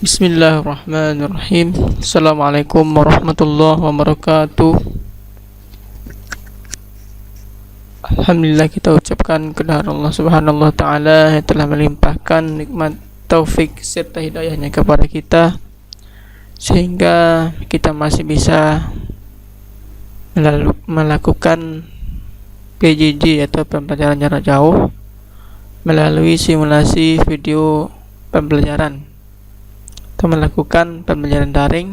Bismillahirrahmanirrahim. Assalamualaikum warahmatullahi wabarakatuh. Alhamdulillah, kita ucapkan kehadirat Allah Subhanahu wa taala yang telah melimpahkan nikmat taufik serta hidayahnya kepada kita sehingga kita masih bisa melakukan PJJ atau pembelajaran jarak jauh melalui simulasi video pembelajaran atau melakukan pembelajaran daring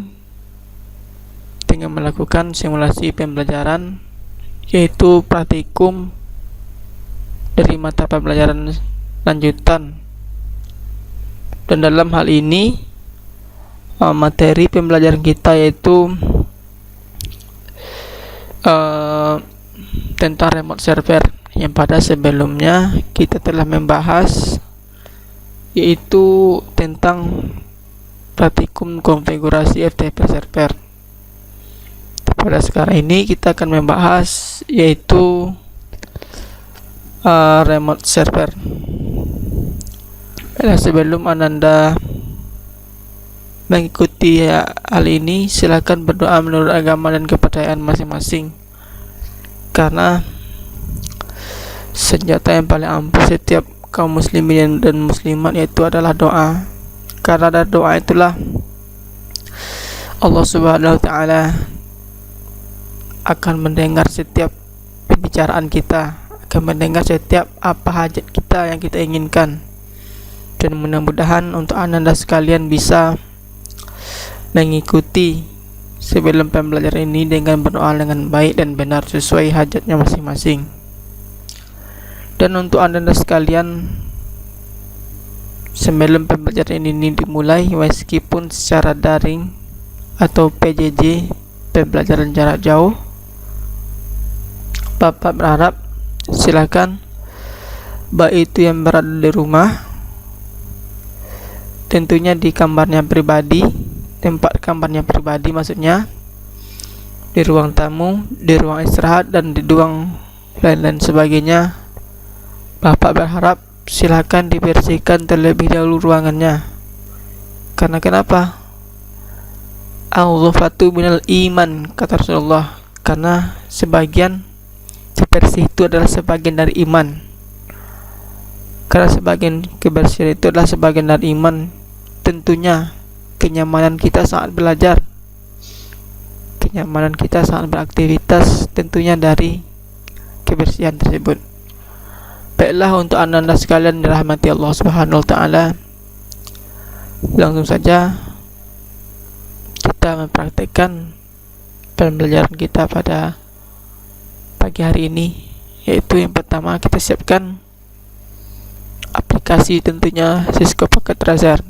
dengan melakukan simulasi pembelajaran, yaitu praktikum dari mata pembelajaran lanjutan. Dan dalam hal ini materi pembelajaran kita yaitu tentang remote server yang pada sebelumnya kita telah membahas, yaitu tentang praktikum konfigurasi FTP server. Pada sekarang ini kita akan membahas yaitu remote server. Sebelum Ananda mengikuti hal ini, silakan berdoa menurut agama dan kepercayaan masing-masing, karena senjata yang paling ampuh setiap kaum muslimin dan muslimat yaitu adalah doa. Karena dari doa itulah Allah Subhanahu wa taala akan mendengar setiap pembicaraan kita, akan mendengar setiap apa hajat kita yang kita inginkan. Dan mudah-mudahan untuk Anda sekalian bisa mengikuti sebelum pembelajaran ini dengan berdoa dengan baik dan benar sesuai hajatnya masing-masing. Dan untuk Anda sekalian, sebelum pembelajaran ini dimulai, meskipun secara daring atau PJJ pembelajaran jarak jauh, Bapak berharap silakan baik itu yang berada di rumah, tentunya di kamarnya pribadi, tempat kamarnya pribadi maksudnya, di ruang tamu, di ruang istirahat, dan di ruang lain-lain sebagainya. Bapak berharap silakan dibersihkan terlebih dahulu ruangannya. Karena kenapa? Al-ghufatu minal iman, kata Rasulullah. Karena sebagian bersih itu adalah sebagian dari iman. Karena sebagian kebersihan itu adalah sebagian dari iman, tentunya kenyamanan kita saat belajar, kenyamanan kita saat beraktivitas, tentunya dari kebersihan tersebut. Baiklah, untuk anda sekalian dirahmati Allah Subhanahu wa taala, langsung saja kita mempraktekkan pembelajaran kita pada pagi hari ini, yaitu yang pertama kita siapkan aplikasi, tentunya Cisco Packet Tracer.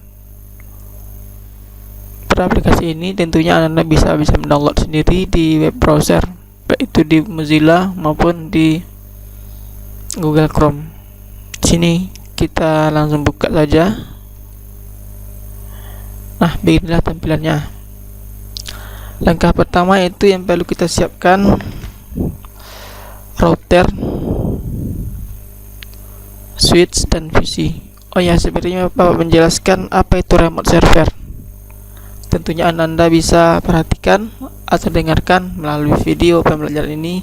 Pada aplikasi ini tentunya Anda bisa mendownload sendiri di web browser, baik itu di Mozilla maupun di Google Chrome. Sini kita langsung buka saja. Nah, beginilah tampilannya. Langkah pertama itu yang perlu kita siapkan router, switch, dan PC. Oh ya, sebenarnya Bapak menjelaskan apa itu remote server. Tentunya Anda bisa perhatikan atau dengarkan melalui video pembelajaran ini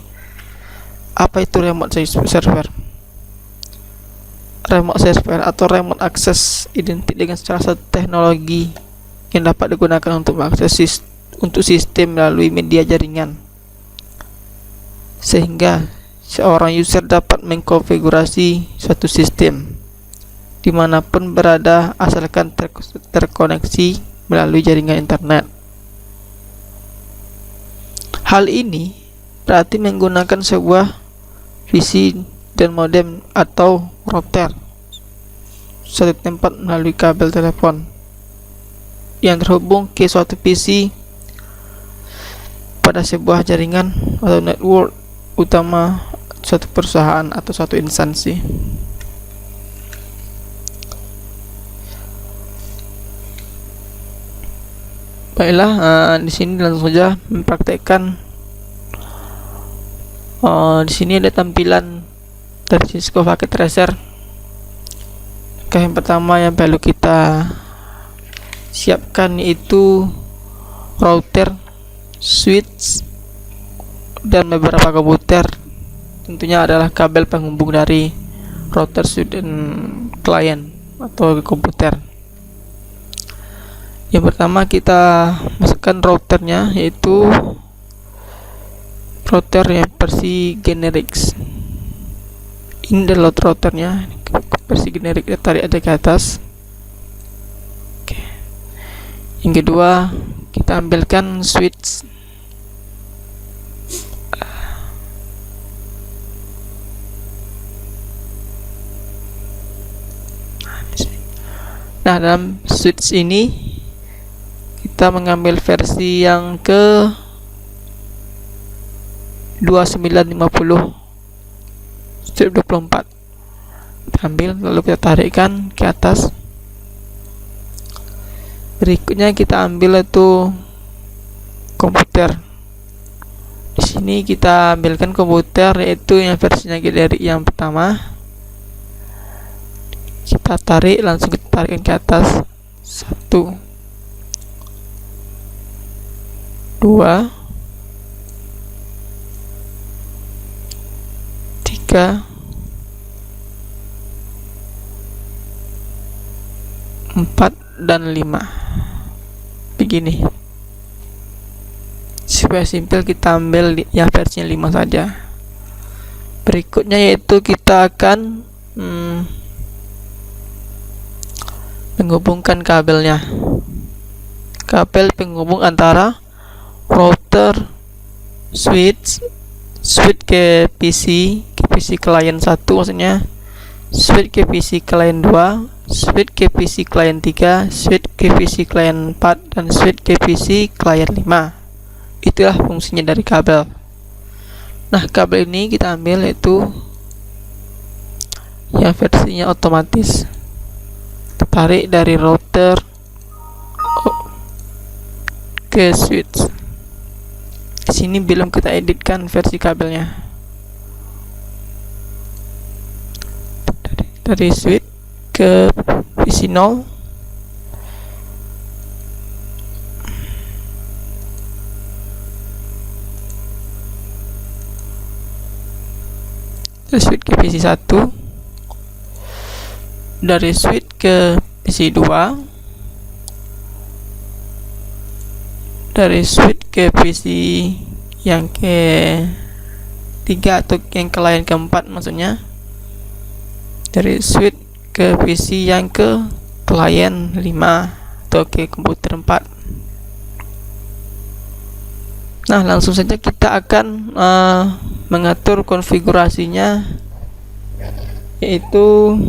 apa itu remote server. Remote server atau remote access identik dengan salah satu teknologi yang dapat digunakan untuk mengakses untuk sistem melalui media jaringan, sehingga seorang user dapat mengkonfigurasi suatu sistem dimanapun berada asalkan terkoneksi melalui jaringan internet. Hal ini berarti menggunakan sebuah PC dan modem atau router satu tempat melalui kabel telepon yang terhubung ke suatu PC pada sebuah jaringan atau network utama suatu perusahaan atau suatu instansi. Baiklah, di sini langsung saja mempraktekkan. Di sini ada tampilan dari Cisco Packet Tracer. Yang pertama yang perlu kita siapkan, yaitu router, switch, dan beberapa komputer. Tentunya adalah kabel penghubung dari router, switch, dan klien atau komputer. Yang pertama kita masukkan routernya, yaitu router yang versi generik. Ini adalah routernya versi generik, tarik aja ke atas. Oke. Yang kedua kita ambilkan switch. Nah, dalam switch ini kita mengambil versi yang ke 2950 strip 24. Kita ambil, lalu kita tarikkan ke atas. Berikutnya kita ambil itu komputer. Di sini kita ambilkan komputer, yaitu yang versinya dari yang pertama. Kita tarik, langsung kita tarikkan ke atas. 1, 2, 3, 4, dan 5. Begini. Supaya simpel, kita ambil yang versinya 5 saja. Berikutnya yaitu kita akan menghubungkan kabelnya. Kabel penghubung antara router, switch ke PC klien 1 maksudnya, switch ke PC klien 2, switch ke PC klien 3, switch ke PC klien 4, dan switch ke PC klien 5. Itulah fungsinya dari kabel. Nah, kabel ini kita ambil yaitu yang versinya otomatis. Tarik dari router ke switch. Di sini belum kita editkan versi kabelnya. Dari switch ke PC 0. Dari switch ke PC 1. Dari switch ke PC 2, dari switch ke PC yang ke 3 atau yang klien keempat maksudnya, dari switch ke PC yang ke klien 5 atau ke komputer 4. Nah, langsung saja kita akan mengatur konfigurasinya, yaitu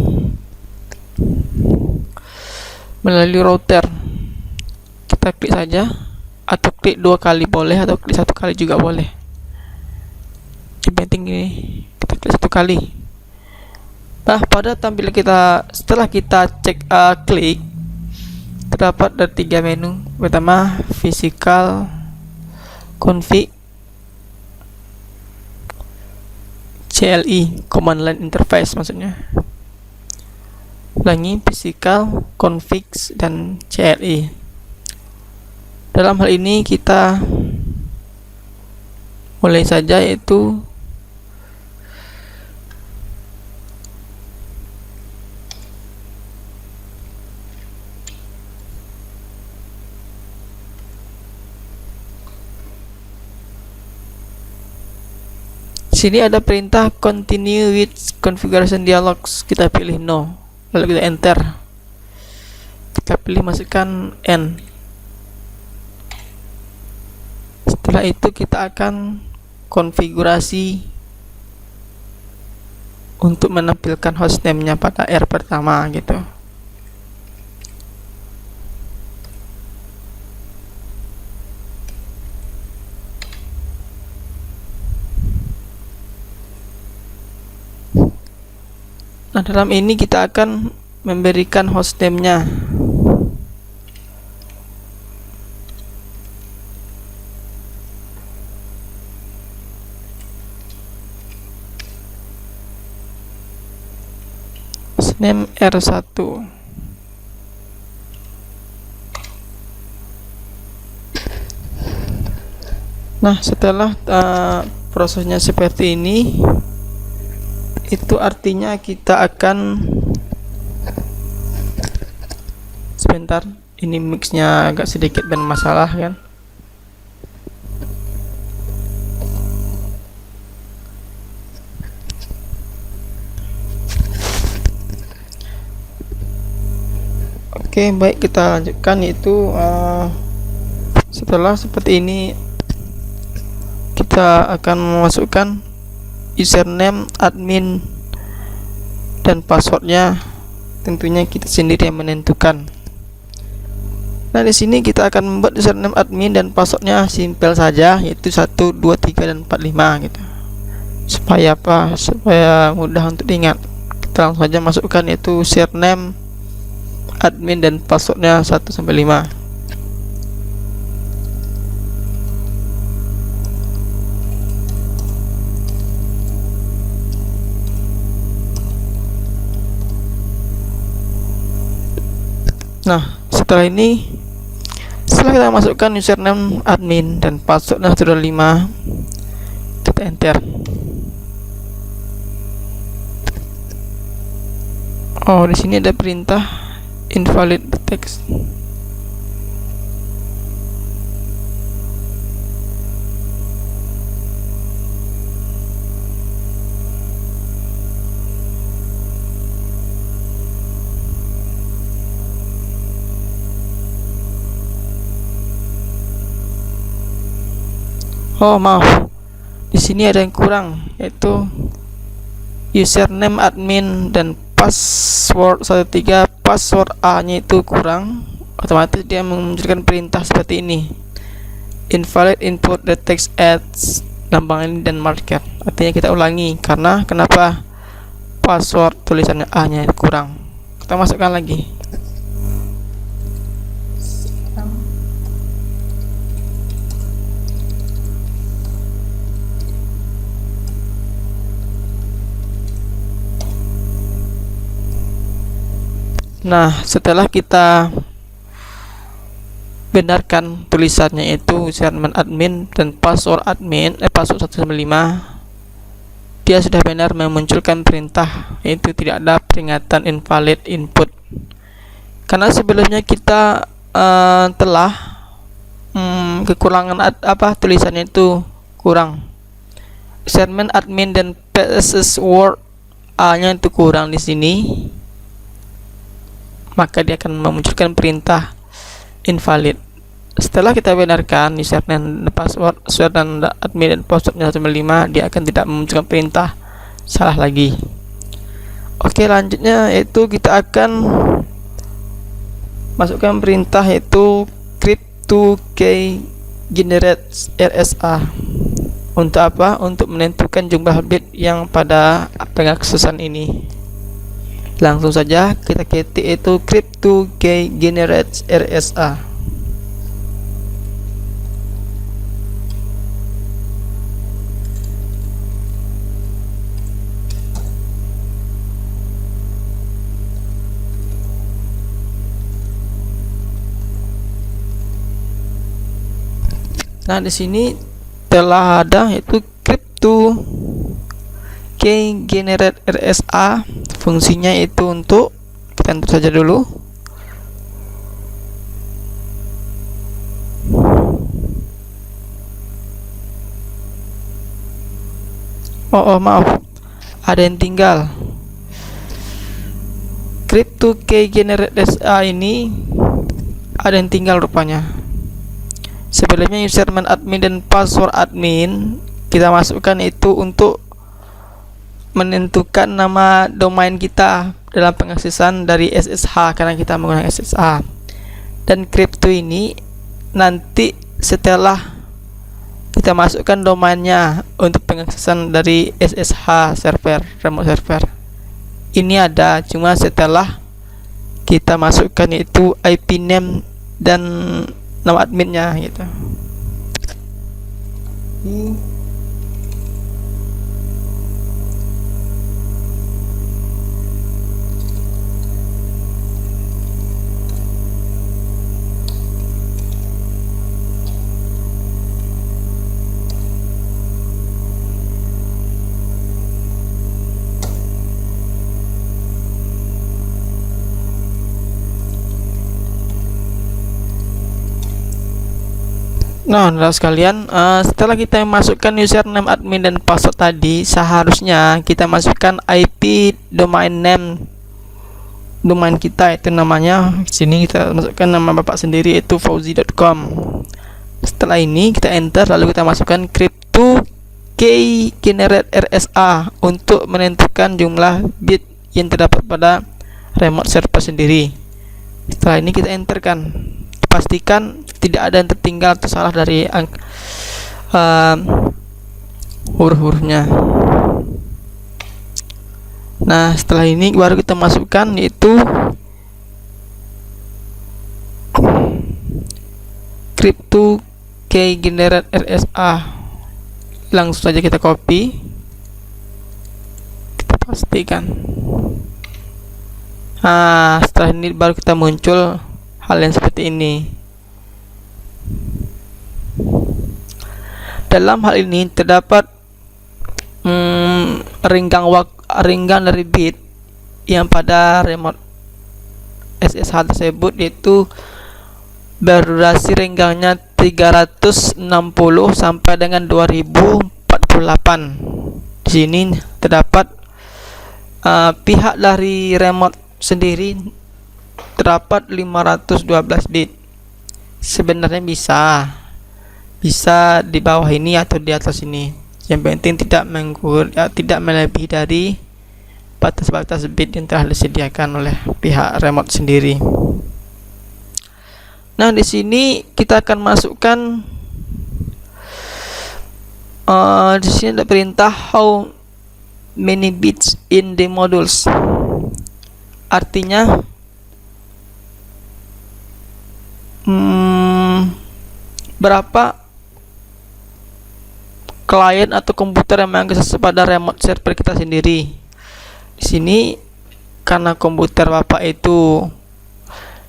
melalui router. Kita klik saja, atau klik 2 kali boleh, atau klik 1 kali juga boleh. Yang penting ini kita klik 1 kali. Nah, pada tampilan kita setelah kita cek klik, terdapat ada 3 menu. Pertama, physical config, CLI, command line interface maksudnya. Ulangi, physical, config, dan CLI. Dalam hal ini kita mulai saja, yaitu sini ada perintah continue with configuration dialogs. Kita pilih no, lalu kita enter. Kita pilih masukkan N. Setelah itu kita akan konfigurasi untuk menampilkan hostname-nya pada R pertama gitu. Nah, dalam ini kita akan memberikan hostname-nya. Hostname R1. Nah, setelah prosesnya seperti ini, itu artinya kita akan, sebentar, ini mixnya agak sedikit bermasalah kan. Oke, baik, kita lanjutkan, yaitu setelah seperti ini kita akan memasukkan username, admin, dan passwordnya. Tentunya kita sendiri yang menentukan. Nah, di sini kita akan membuat username, admin, dan passwordnya simpel saja, yaitu 1, 2, 3, dan 4, 5 gitu. Supaya apa? Supaya mudah untuk diingat. Kita langsung saja masukkan, yaitu username, admin, dan passwordnya 1 sampai 5. Nah, setelah kita masukkan username, admin, dan passwordnya sudah 5, kita enter. Oh, di sini ada perintah invalid text. Oh, maaf, di sini ada yang kurang, yaitu username, admin, dan password 13. Password A-nya itu kurang, otomatis dia memunculkan perintah seperti ini, invalid input the text as lambang ini dan marker. Artinya kita ulangi, karena kenapa password tulisannya A-nya kurang. Kita masukkan lagi. Nah, setelah kita benarkan tulisannya itu username, admin, dan password admin, password 1 sampai 5, dia sudah benar memunculkan perintah, yaitu tidak ada peringatan invalid input. Karena sebelumnya kita telah kekurangan tulisannya itu kurang. Username, admin, dan password A-nya itu kurang di sini, maka dia akan memunculkan perintah invalid. Setelah kita benarkan username, password, dan admin, dan passwordnya 1 sampai 5, dia akan tidak memunculkan perintah salah lagi. Oke, lanjutnya yaitu kita akan masukkan perintah, yaitu crypt2key generate RSA. Untuk apa? Untuk menentukan jumlah bit yang pada pengaksesan ini. Langsung saja kita ketik itu crypt2key generate RSA. Nah, di sini telah ada yaitu crypt2key generate RSA. Fungsinya itu untuk, kita enter saja dulu. Maaf, ada yang tinggal. Crypt2key generate RSA ini ada yang tinggal rupanya. Sebelumnya username, admin, dan password admin kita masukkan itu untuk menentukan nama domain kita dalam pengaksesan dari SSH, karena kita menggunakan SSH. Dan crypto ini nanti setelah kita masukkan domainnya untuk pengaksesan dari SSH server, remote server. Ini ada cuma setelah kita masukkan itu IP name dan nama adminnya gitu. Nah, saudara sekalian, setelah kita masukkan username, admin, dan password tadi, seharusnya kita masukkan IP domain name domain kita, itu namanya. Sini kita masukkan nama bapak sendiri, yaitu fauzi.com. Setelah ini kita enter, lalu kita masukkan crypto key generate RSA untuk menentukan jumlah bit yang terdapat pada remote server sendiri. Setelah ini kita enterkan, pastikan tidak ada yang tertinggal atau salah dari huruf-hurufnya. Nah, setelah ini baru kita masukkan yaitu crypto key generate RSA. Langsung saja kita copy, kita pastikan. Nah, setelah ini baru kita muncul hal yang seperti ini. Dalam hal ini terdapat renggang dari bit yang pada remote SSH tersebut, yaitu berdurasi renggangnya 360 sampai dengan 2048. Di sini terdapat pihak dari remote sendiri terdapat 512 bit. Sebenarnya bisa di bawah ini atau di atas ini. Yang penting tidak melebihi dari batas-batas bit yang telah disediakan oleh pihak remote sendiri. Nah, di sini kita akan masukkan di sini ada perintah how many bits in the modules. Artinya berapa klien atau komputer yang mengakses pada remote server kita sendiri. Di sini karena komputer bapak itu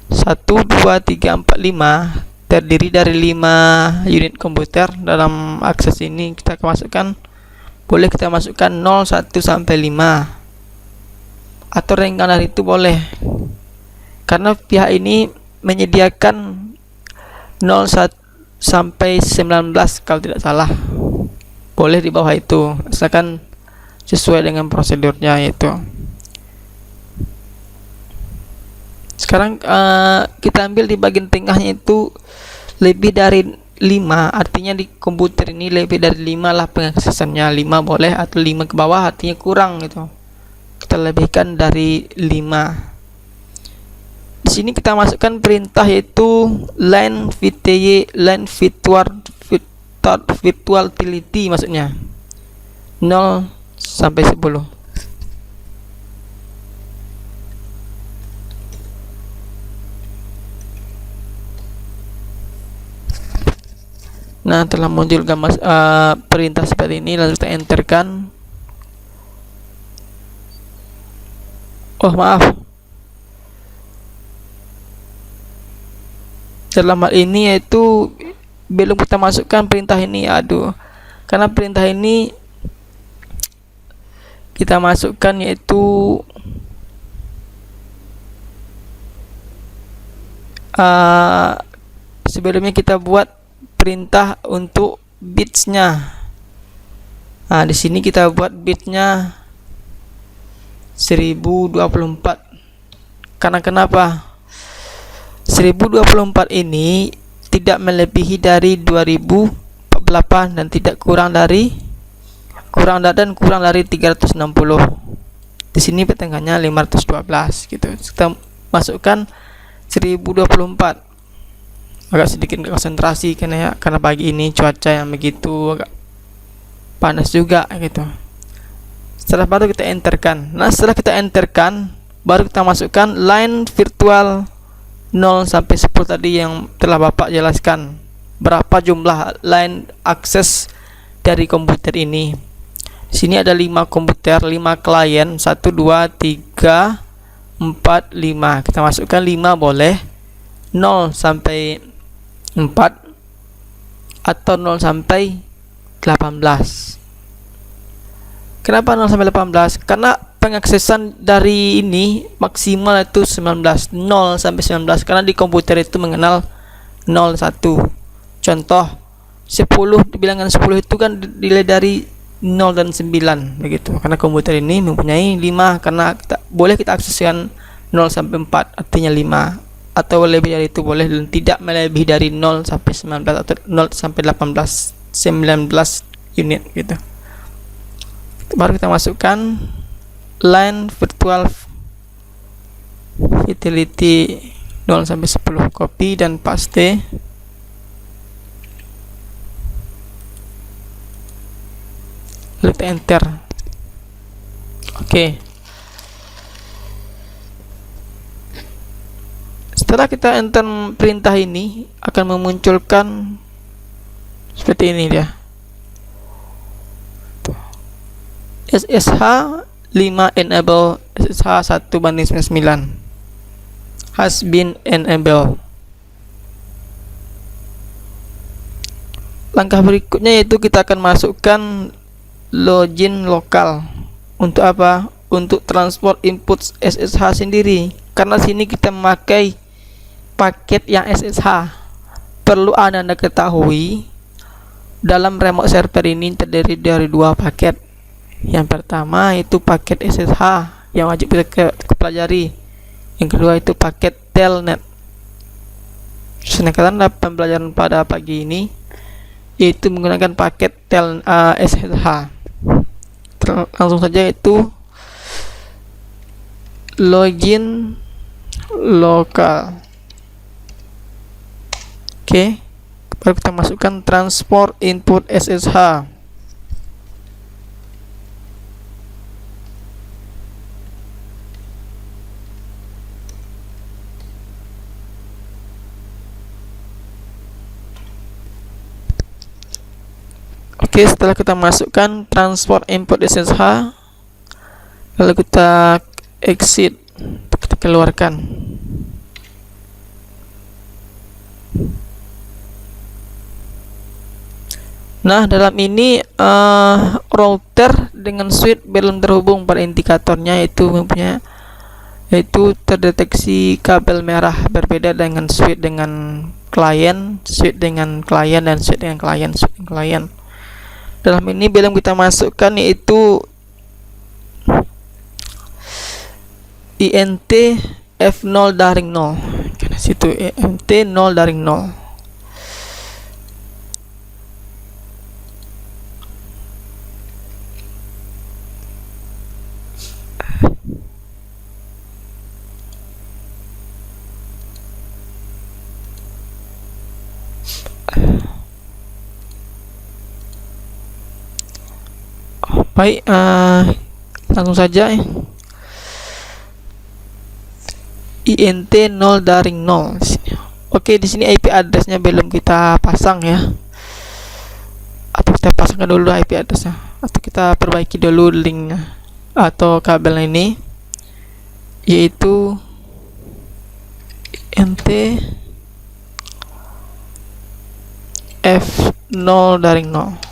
1, 2, 3, 4, 5 terdiri dari 5 unit komputer. Dalam akses ini kita boleh kita masukkan 0, 1 sampai 5 atau renggang dari itu boleh, karena pihak ini menyediakan 0 sampai 19 kalau tidak salah. Boleh di bawah itu, asalkan sesuai dengan prosedurnya itu. Sekarang kita ambil di bagian tengahnya itu lebih dari 5, artinya di komputer ini lebih dari 5 lah pengaksesannya. 5 boleh, atau 5 ke bawah artinya kurang gitu. Kita lebihkan dari 5. Di sini kita masukkan perintah yaitu line virtuality, maksudnya 0 sampai 10. Nah, telah muncul gambar perintah seperti ini, lalu kita enterkan. Oh, maaf. Dalam hal ini yaitu belum kita masukkan perintah ini. Karena perintah ini kita masukkan yaitu sebelumnya kita buat perintah untuk bitsnya. Nah, di sini kita buat bitnya 1024. Karena kenapa? 1024 ini tidak melebihi dari 2048 dan tidak kurang dari 360. Di sini pertengahnya 512 gitu. Kita masukkan 1024. Agak sedikit konsentrasi karena pagi ini cuaca yang begitu agak panas juga gitu. Setelah baru kita enterkan. Nah, setelah kita enterkan baru kita masukkan line virtual 0 sampai 10 tadi yang telah Bapak jelaskan. Berapa jumlah line akses dari komputer ini. Di sini ada 5 komputer, 5 klien, 1, 2, 3, 4, 5. Kita masukkan 5 boleh. 0 sampai 4 atau 0 sampai 18. Kenapa 0 sampai 18? Karena pengaksesan dari ini maksimal itu 19, 0 sampai 19, karena di komputer itu mengenal 0, 1. Contoh 10, bilangan 10 itu kan nilai dari 0 dan 9 begitu. Karena komputer ini mempunyai 5, karena boleh kita akseskan 0 sampai 4 artinya 5, atau lebih dari itu boleh, dan tidak melebihi dari 0 sampai 19 atau 0 sampai 19 unit gitu. Baru kita masukkan line virtual fidelity 0 sampai 10, copy dan paste. Lalu kita enter. Oke. Setelah kita enter perintah ini, akan memunculkan seperti ini dia. SSH 5 enable, SSH 1:99 has been enabled. Langkah berikutnya yaitu kita akan masukkan login lokal. Untuk apa? Untuk transport input SSH sendiri. Karena sini kita memakai paket yang SSH. Perlu Anda ketahui, dalam remote server ini terdiri dari 2 paket. Yang pertama itu paket SSH yang wajib kita pelajari. Yang kedua itu paket telnet. Sedangkan pembelajaran pada pagi ini yaitu menggunakan paket SSH. Langsung saja itu login lokal. Oke, baru kita masukkan transport input SSH. Oke, setelah kita masukkan transport input SSH, lalu kita exit, kita keluarkan. Nah, dalam ini router dengan switch belum terhubung pada indikatornya, yaitu terdeteksi kabel merah, berbeda dengan switch dengan klien, switch dengan klien, dan switch dengan klien, switch dengan klien. Dalam ini belum kita masukkan yaitu INT F0 daring 0. Karena situ INT 0 daring 0. Baik, langsung saja INT 0 daring 0 di sini. Oke, di sini IP addressnya belum kita pasang ya, atau kita pasangkan dulu IP addressnya, atau kita perbaiki dulu linknya atau kabel ini, yaitu INT F0 daring 0.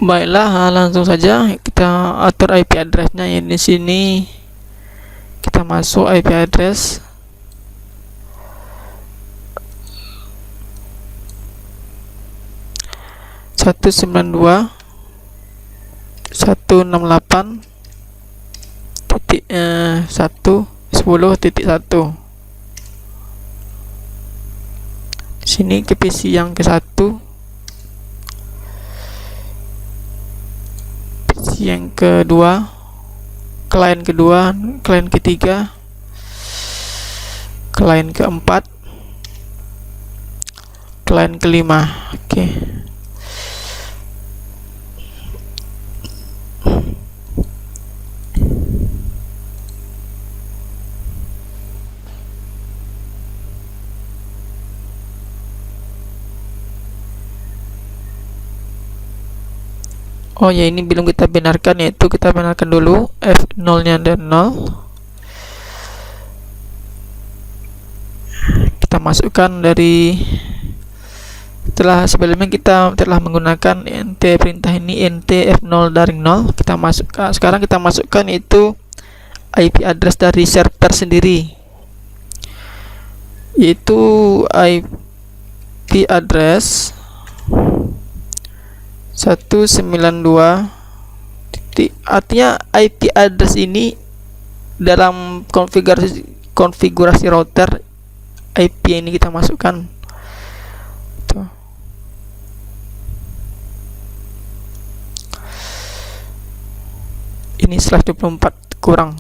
Baiklah, langsung saja kita atur IP address-nya ya. Di sini kita masuk IP address satu sembilan dua satu enam delapan titik 1.10.1. Sini ke PC yang ke-1, PC yang kedua, klien kedua, klien ketiga, klien keempat, klien kelima. Oke. Oh ya, ini belum kita benarkan, yaitu kita benarkan dulu F0 nya dan 0. Kita masukkan dari, setelah sebelumnya kita telah menggunakan nt perintah ini, nt F0 dari 0. Kita masukkan, sekarang kita masukkan itu IP address dari server sendiri, yaitu IP address 192 titik, artinya IP address ini dalam konfigurasi router IP ini kita masukkan. Tuh. Ini /24 kurang.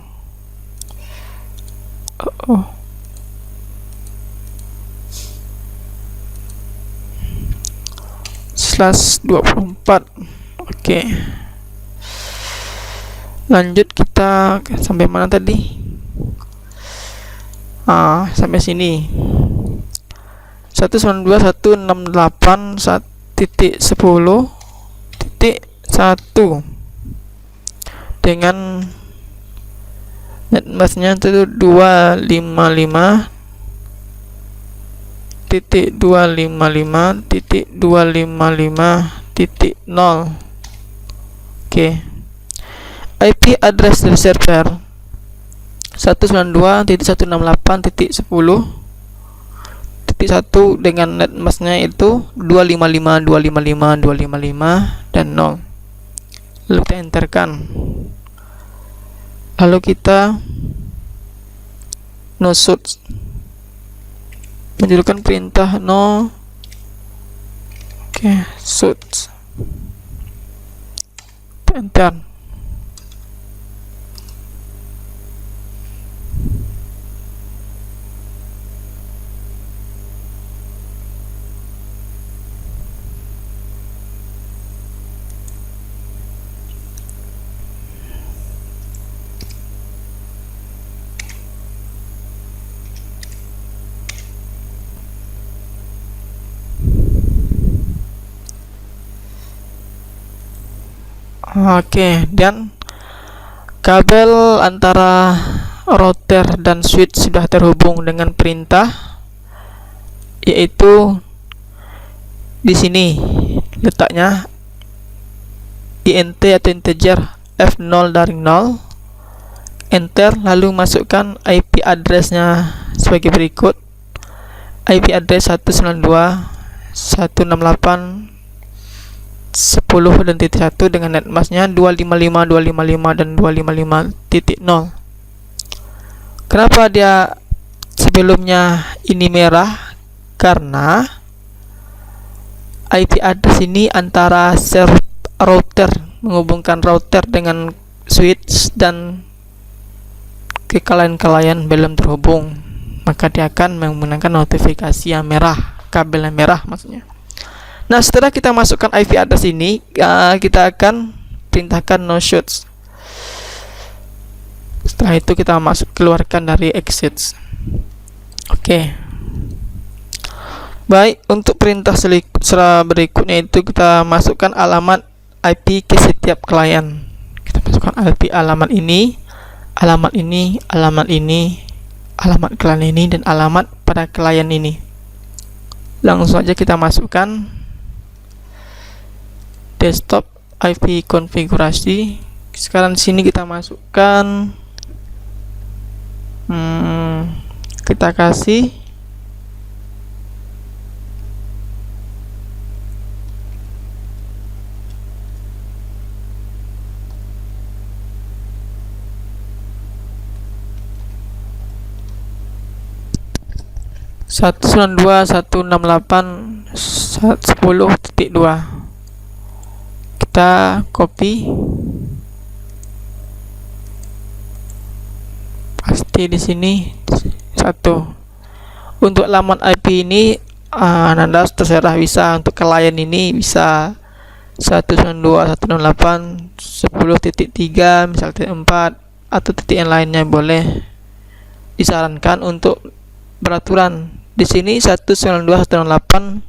/24. Oke. Lanjut, kita sampai mana tadi? Sampai sini. 192.168.10.1 dengan netmasknya itu 255.255.255.0. Oke. IP address dari server 192.168.10.1 dengan netmasknya itu 255.255.255 dan 0. Lalu kita enterkan. Lalu kita no shoot, menjadikan perintah no. Oke, shoot. Enter. Oke, dan kabel antara router dan switch sudah terhubung dengan perintah, yaitu di sini letaknya int atau integer F0 dari 0. Enter, lalu masukkan IP address-nya sebagai berikut. IP address 192.168.10.1 dengan netmasknya 255.255 dan 255.0. Kenapa dia sebelumnya ini merah? Karena IP address ini antara router, menghubungkan router dengan switch, dan ke klien belum terhubung, maka dia akan menggunakan notifikasi yang merah, kabel yang merah maksudnya. Nah, setelah kita masukkan IP address ini, kita akan perintahkan no shoot. Setelah itu kita keluarkan dari exit. Oke. Baik, untuk perintah berikutnya itu kita masukkan alamat IP ke setiap klien. Kita masukkan IP alamat ini, alamat ini, alamat ini, alamat klien ini, dan alamat pada klien ini. Langsung saja kita masukkan desktop IP konfigurasi Sekarang di sini kita masukkan, kita kasih satu sembilan dua satu enam delapan 10.2. Kita copy, pasti di sini satu. Untuk laman IP ini Anda terserah, bisa untuk klien ini bisa 192.168.10.3 misal titik 4 atau titik yang lainnya boleh. Disarankan untuk peraturan di sini 192.168.10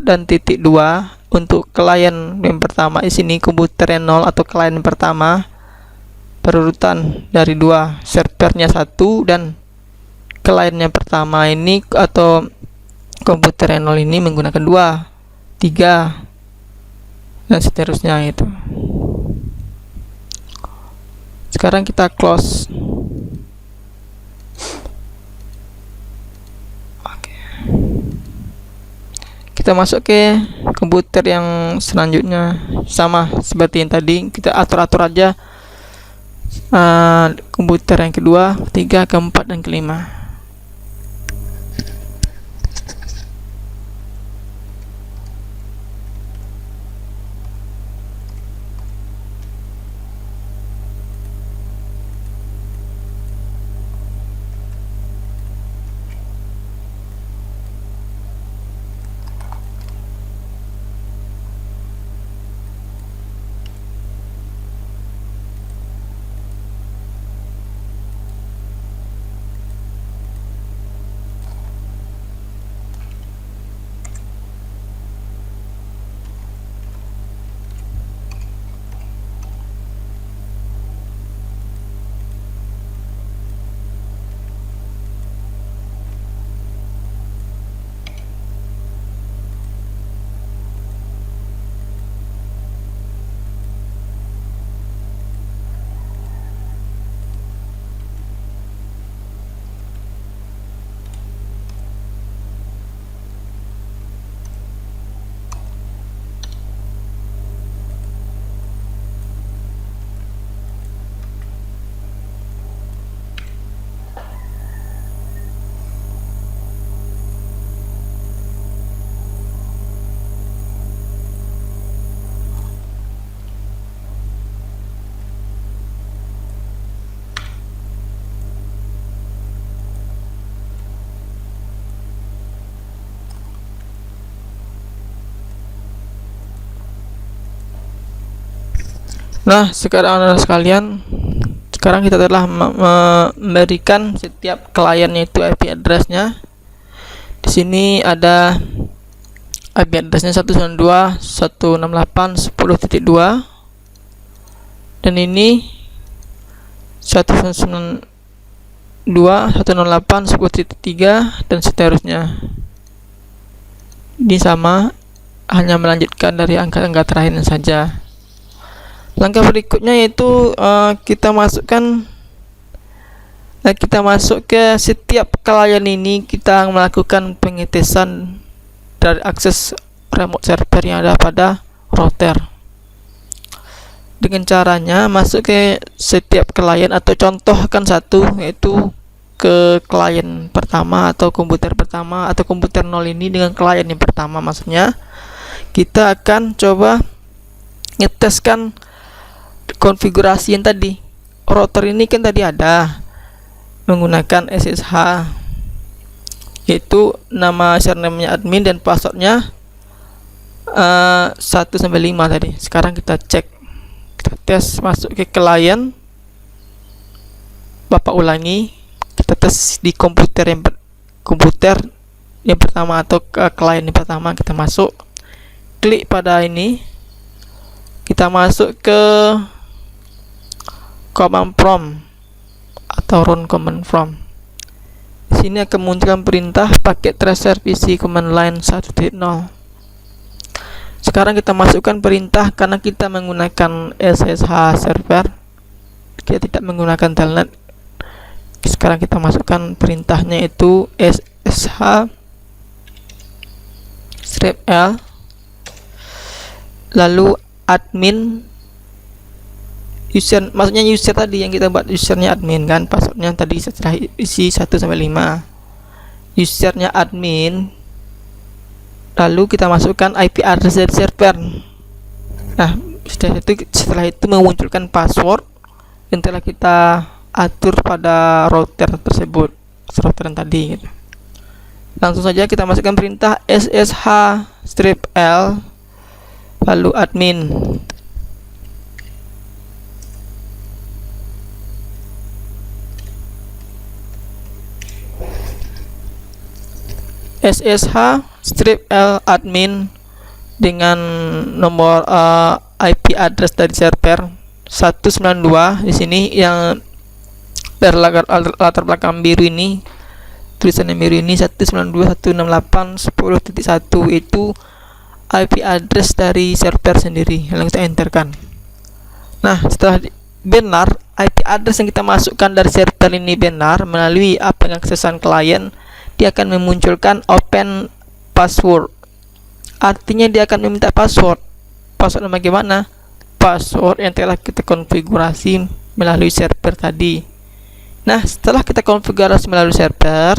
dan titik 2 untuk klien yang pertama. Di sini komputer yang 0 atau klien pertama berurutan dari 2, servernya 1 dan kliennya pertama ini atau komputer yang 0 ini menggunakan 2, 3 dan seterusnya itu. Sekarang kita close. Kita masuk ke komputer yang selanjutnya, sama seperti yang tadi, kita atur-atur aja komputer yang kedua, ketiga, keempat, dan kelima. Nah, sekarang anak sekalian, sekarang kita telah memberikan setiap klien itu IP address-nya. Di sini ada IP address-nya 192.168.10.2 dan ini 192.168.10.3 dan seterusnya. Ini sama, hanya melanjutkan dari angka-angka terakhir saja. Langkah berikutnya yaitu kita masuk ke setiap klien ini, kita melakukan pengetesan dari akses remote server yang ada pada router. Dengan caranya masuk ke setiap klien atau contohkan satu, yaitu ke klien pertama atau komputer pertama atau komputer 0 ini dengan klien yang pertama. Maksudnya kita akan coba ngeteskan konfigurasi yang tadi. Router ini kan tadi ada menggunakan SSH, yaitu nama username-nya admin dan passwordnya 1-5 tadi. Sekarang kita cek, kita tes masuk ke klien. Bapak ulangi, kita tes di komputer yang pertama atau klien yang pertama. Kita masuk, klik pada ini, kita masuk ke command prompt atau run command prompt. Di sini akan munculkan perintah paket tracer PC command line 1.0. Sekarang kita masukkan perintah, karena kita menggunakan SSH server, kita tidak menggunakan telnet. Sekarang kita masukkan perintahnya itu SSH -l, lalu admin user, maksudnya user tadi yang kita buat usernya admin kan, passwordnya tadi setelah isi 1-5, usernya admin, lalu kita masukkan IP address dari server. Nah, setelah itu memunculkan password yang telah kita atur pada router tersebut, router yang tadi gitu. Langsung saja kita masukkan perintah SSH -l lalu admin. SSH -l admin dengan nomor IP address dari server 192 di sini, yang latar belakang biru ini, tulisannya biru ini 192.168.10.1 itu IP address dari server sendiri yang kita enterkan. Nah, setelah benar IP address yang kita masukkan dari server ini benar melalui pengaksesan klien, dia akan memunculkan open password. Artinya dia akan meminta password. Password bagaimana? Password yang telah kita konfigurasi melalui server tadi. Nah, setelah kita konfigurasi melalui server,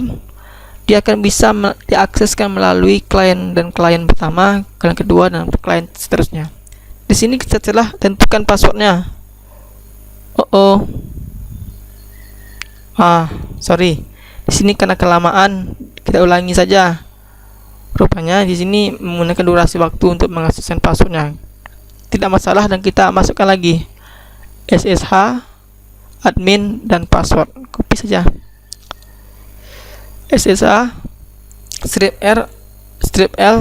dia akan bisa diakseskan melalui klien, dan klien pertama, klien kedua, dan klien seterusnya. Di sini kita telah tentukan passwordnya. Sorry. Di sini karena kelamaan, kita ulangi saja. Rupanya di sini menggunakan durasi waktu untuk mengakseskan passwordnya. Tidak masalah, dan kita masukkan lagi SSH admin dan password. Copy saja. SSH -l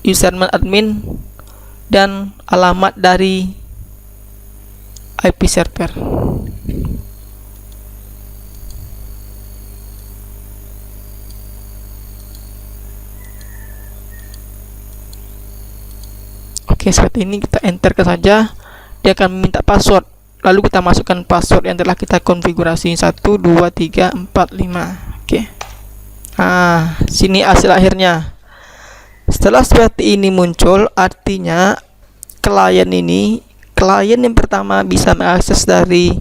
username admin dan alamat dari IP server. Oke, seperti ini kita enter ke saja. Dia akan meminta password. Lalu kita masukkan password yang telah kita konfigurasi 1, 2, 3, 4, 5. Oke. Nah, sini hasil akhirnya. Setelah seperti ini muncul, artinya klien yang pertama bisa mengakses dari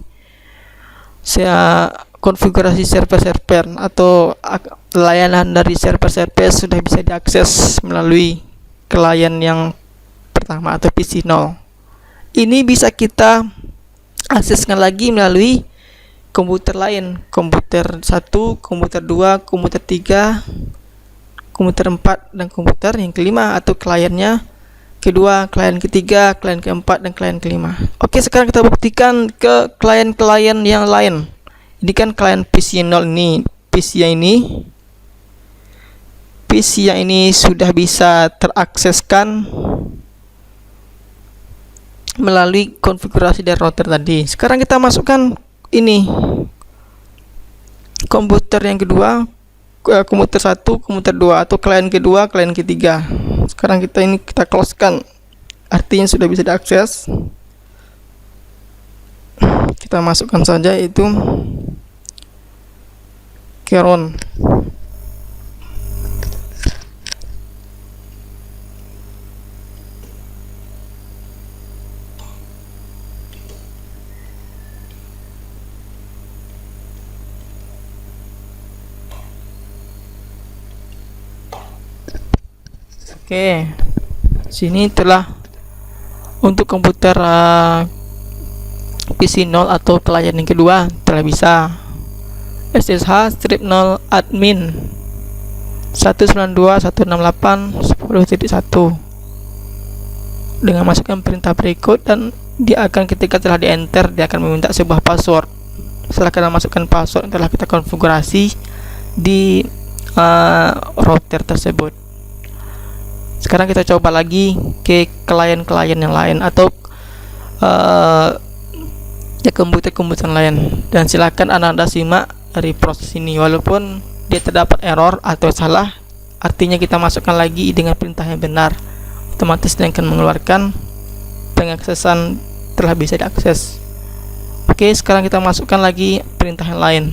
konfigurasi server-server atau layanan dari server-server sudah bisa diakses melalui klien yang pertama atau PC 0. Ini bisa kita akseskan lagi melalui komputer lain, komputer 1, komputer 2, komputer 3, komputer 4, dan komputer yang kelima atau kliennya kedua, klien ketiga, klien keempat, dan klien kelima. Oke, sekarang kita buktikan ke klien-klien yang lain. Ini kan klien PC 0 ini, PC yang ini sudah bisa terakseskan melalui konfigurasi dari router tadi. Sekarang kita masukkan ini komputer yang kedua, komputer 1, komputer 2 atau klien kedua, klien ketiga. Sekarang kita closekan, artinya sudah bisa diakses. Kita masukkan saja itu Keron. Oke, sini telah untuk komputer PC 0 atau klien yang kedua telah bisa SSH -0 admin 192.168.10.1 dengan masukkan perintah berikut, dan dia akan, ketika telah di enter, dia akan meminta sebuah password. Setelah kita masukkan password yang telah kita konfigurasi di router tersebut. Sekarang kita coba lagi ke klien-klien yang lain atau komputer-komputer lain, dan silakan Anda simak dari proses ini. Walaupun dia terdapat error atau salah, artinya kita masukkan lagi dengan perintah yang benar otomatis dia akan mengeluarkan pengaksesan telah bisa diakses. Oke, sekarang kita masukkan lagi perintah yang lain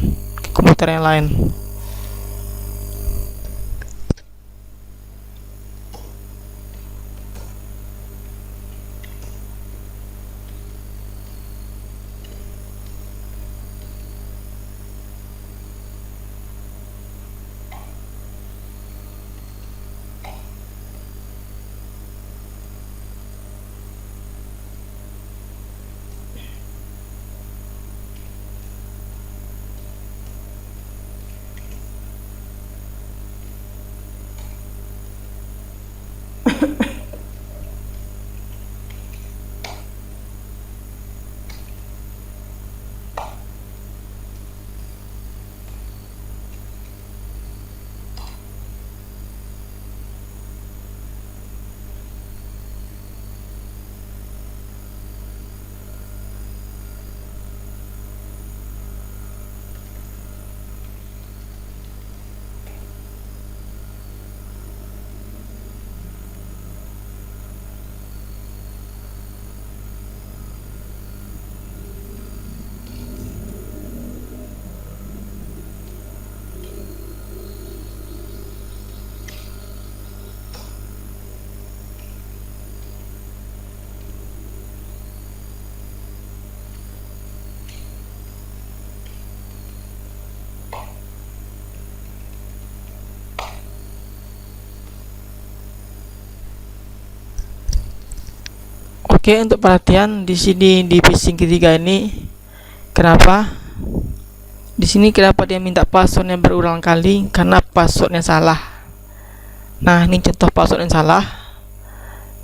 ke komputer yang lain. Oke, untuk perhatian di sini di phishing ketiga ini, kenapa di sini kenapa dia minta passwordnya berulang kali? Karena passwordnya salah. Nah, ini contoh password yang salah,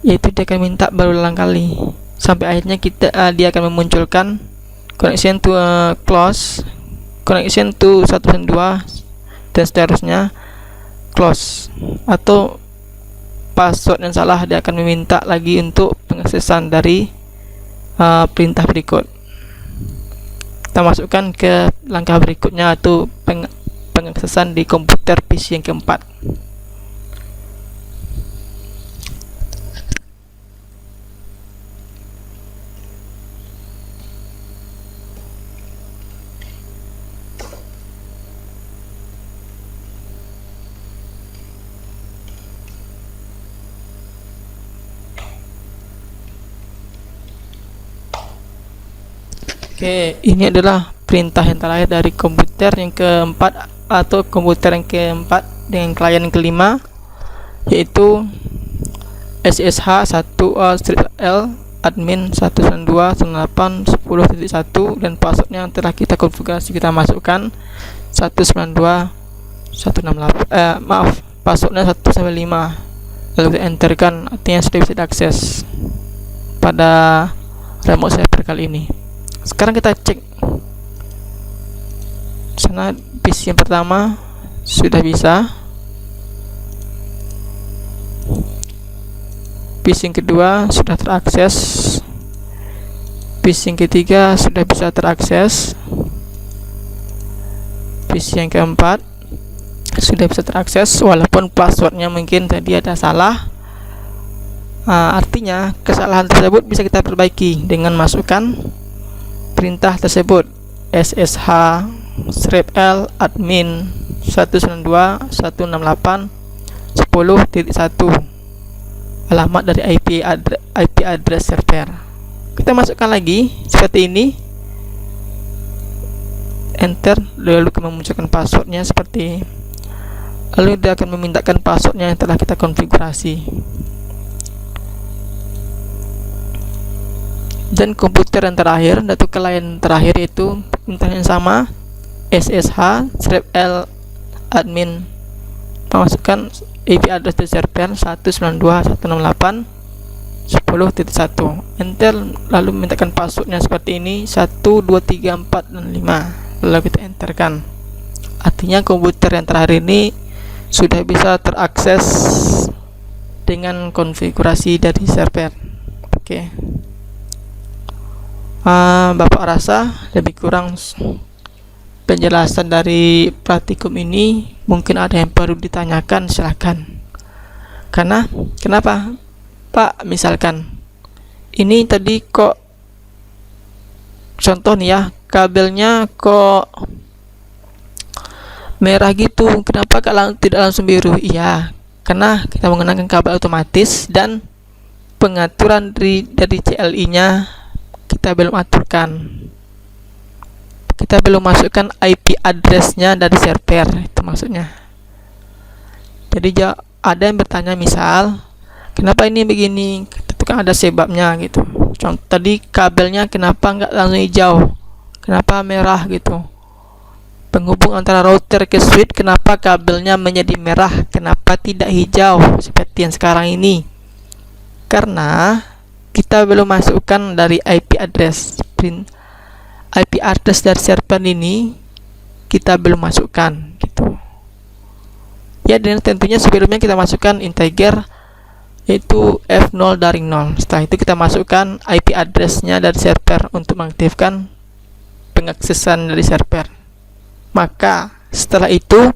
yaitu dia akan minta berulang kali sampai akhirnya dia akan memunculkan connection to close, connection to 192 dan seterusnya close, atau password yang salah dia akan meminta lagi untuk pengaksesan dari perintah berikut. Kita masukkan ke langkah berikutnya, atau pengaksesan di komputer PC yang keempat. Oke, ini adalah perintah yang terakhir dari komputer yang keempat, atau komputer yang keempat dengan klien yang kelima, yaitu SSH1L admin 192.168.10.1 dan passwordnya yang telah kita konfigurasi kita masukkan 192.168, passwordnya 1 sampai 5, lalu kita enterkan, artinya sudah bisa diakses pada remote server kali ini. Sekarang kita cek sana, PC yang pertama sudah bisa, PC yang kedua sudah terakses, PC yang ketiga sudah bisa terakses, PC yang keempat sudah bisa terakses walaupun passwordnya mungkin tadi ada salah. Artinya kesalahan tersebut bisa kita perbaiki dengan masukkan perintah tersebut, SSH-L admin 192.168.10.1, alamat dari IP address server. Kita masukkan lagi seperti ini, enter, lalu kita memunculkan passwordnya seperti, lalu dia akan memintakan passwordnya yang telah kita konfigurasi. Dan komputer yang terakhir atau klien terakhir itu perintah yang sama, SSH-L admin, memasukkan IP address di server 192.168.10.1, enter, lalu memintakan passwordnya seperti ini 1 2 3 4 dan 5, lalu kita enterkan. Artinya komputer yang terakhir ini sudah bisa terakses dengan konfigurasi dari server. Oke. Bapak rasa lebih kurang penjelasan dari praktikum ini, mungkin ada yang perlu ditanyakan, silahkan. Kenapa? Pak, misalkan ini tadi kok, contoh nih ya, kabelnya kok merah gitu, kenapa tidak langsung biru? Iya, karena kita menggunakan kabel otomatis dan pengaturan dari CLI nya kita belum aturkan, kita belum masukkan IP address-nya dari server, itu maksudnya. Jadi ada yang bertanya, misal kenapa ini begini, itu kan ada sebabnya gitu. Contoh tadi kabelnya kenapa nggak langsung hijau, kenapa merah gitu. Penghubung antara router ke switch, kenapa kabelnya menjadi merah, kenapa tidak hijau seperti yang sekarang ini? Karena kita belum masukkan dari IP address. IP address dari server ini kita belum masukkan gitu. Ya, dan tentunya sebelumnya kita masukkan integer, yaitu F0 dari 0. Setelah itu kita masukkan IP address-nya dari server untuk mengaktifkan pengaksesan dari server. Maka setelah itu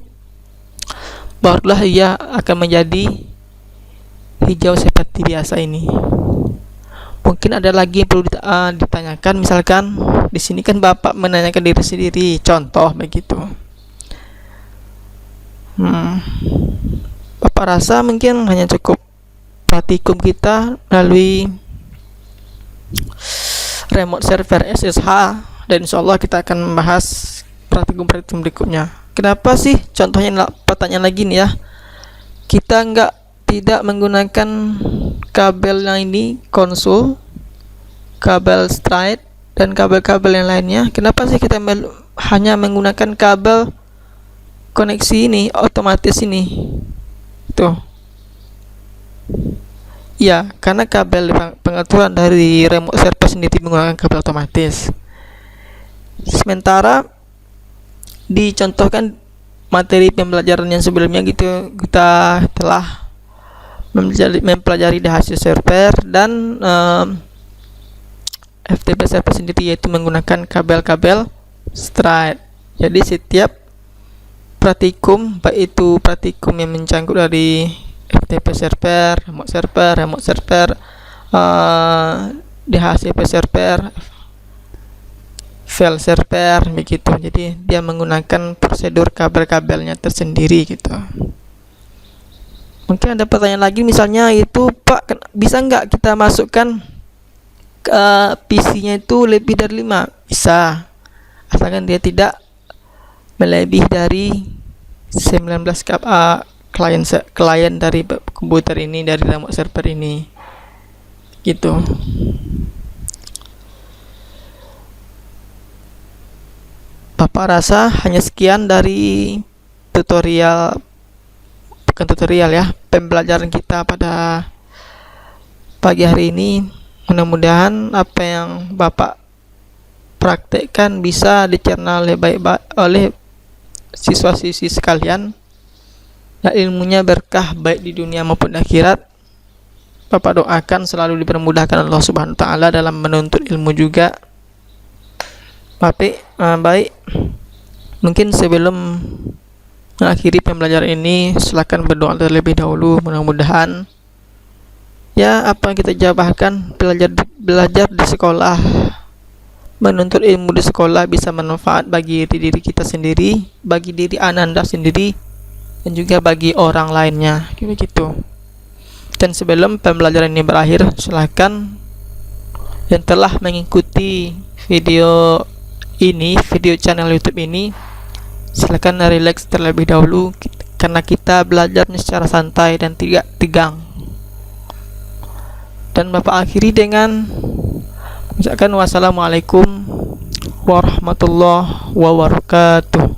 barulah ia akan menjadi hijau seperti biasa ini. Mungkin ada lagi yang perlu ditanyakan, misalkan di sini kan Bapak menanyakan diri sendiri, contoh begitu. Bapak rasa mungkin hanya cukup praktikum kita melalui remote server SSH, dan insyaallah kita akan membahas praktikum berikutnya. Kenapa sih, contohnya pertanyaan lagi nih ya, kita tidak menggunakan kabel yang ini, konsul, kabel straight, dan kabel-kabel yang lainnya? Kenapa sih kita hanya menggunakan kabel koneksi ini, otomatis ini? Tuh. Ya, karena kabel pengaturan dari remote server sendiri menggunakan kabel otomatis. Sementara dicontohkan materi pembelajaran yang sebelumnya gitu, kita telah mempelajari DHC server dan FTP server sendiri, yaitu menggunakan kabel-kabel straight. Jadi setiap praktikum, baik itu praktikum yang mencangkut dari FTP server, remote server, DHCP server, file server begitu. Jadi dia menggunakan prosedur kabel-kabelnya tersendiri gitu. Mungkin ada pertanyaan lagi, misalnya itu, Pak, bisa nggak kita masukkan ke PC-nya itu lebih dari 5? Bisa, asalkan dia tidak melebihi dari 19 klien dari komputer ini, dari remote server ini gitu. Bapak rasa hanya sekian dari bukan tutorial ya, pembelajaran kita pada pagi hari ini. Mudah-mudahan apa yang Bapak praktekkan bisa dicerna oleh siswa-siswi sekalian, dan ilmunya berkah baik di dunia maupun di akhirat. Bapak doakan selalu dipermudahkan Allah Subhanahu wa taala dalam menuntut ilmu juga. Baik, mungkin sebelum mengakhiri pembelajaran ini, silakan berdoa terlebih dahulu. Mudah-mudahan ya apa yang kita jabahkan, belajar di sekolah, menuntut ilmu di sekolah bisa bermanfaat bagi diri kita sendiri, bagi diri Anda sendiri, dan juga bagi orang lainnya begitu. Dan sebelum pembelajaran ini berakhir, silakan yang telah mengikuti video channel YouTube ini, silakan relax terlebih dahulu, karena kita belajarnya secara santai dan tidak tegang. Dan Bapak akhiri dengan mengucapkan wassalamualaikum warahmatullahi wabarakatuh.